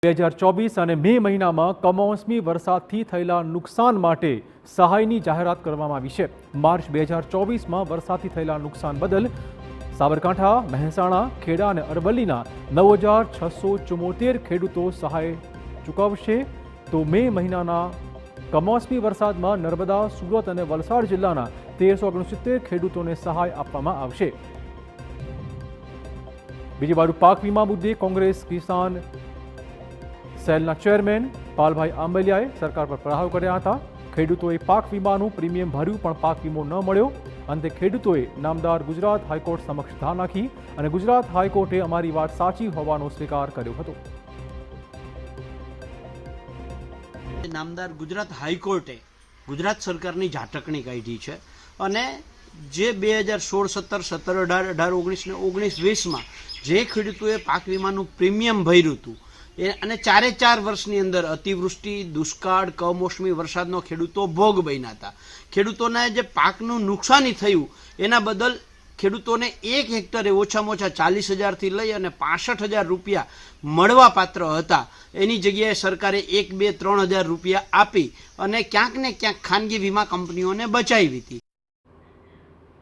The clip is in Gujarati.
2024 અને મે મહિનામાં કમોસમી વરસાદથી થયેલા નુકસાન માટે સહાયની જાહેરાત કરવામાં આવી છે। માર્ચ 2024માં વરસાદથી થયેલા નુકસાન બદલ સાબરકાંઠા, મહેસાણા, ખેડા અને અરવલ્લીના 9,674 ખેડૂતો સહાય ચૂકવશે। તો મે મહિનાના કમોસમી વરસાદમાં નર્મદા, સુરત અને વલસાડ જિલ્લાના 1,369 ખેડૂતોને સહાય આપવામાં આવશે। બીજી બાજુ પાક વીમા મુદ્દે કોંગ્રેસ કિસાન સેલના ચેરમેન પાલભાઈ આંબલિયાએ સરકાર પર પ્રહારો કર્યા હતા। ખેડૂતોએ પાક વીમાનું પ્રીમિયમ ભર્યું પણ પાક વીમો ન મળ્યો। અંતે ખેડૂતોએ નામદાર ગુજરાત હાઈકોર્ટ સમક્ષ ધાર નાખી અને ગુજરાત હાઈકોર્ટે અમારી વાત સાચી હોવાનો સ્વીકાર કર્યો હતો। નામદાર ગુજરાત હાઈકોર્ટે ગુજરાત સરકારની ઝાટકણી કાઢી છે અને જે 2016, 17, 17, 18, 19 ને 19-20માં જે ખેડૂતોએ પાક વીમાનું પ્રીમિયમ ભર્યું હતું અને 4 વર્ષની અંદર અતિવૃષ્ટિ, દુષ્કાળ, કમોસમી વરસાદનો ખેડૂતો ભોગ બન્યા હતા। ખેડૂતોને જે પાકનું નુકસાની થયું એના બદલ ખેડૂતોને 1 હેક્ટરે ઓછામાં ઓછા 40,000થી લઈ અને 65,000 રૂપિયા મળવા પાત્ર હતા। એની જગ્યાએ સરકારે 1, 2, 3,000 રૂપિયા આપી અને ક્યાંક ને ક્યાંક ખાનગી વીમા કંપનીઓને બચાવી હતી।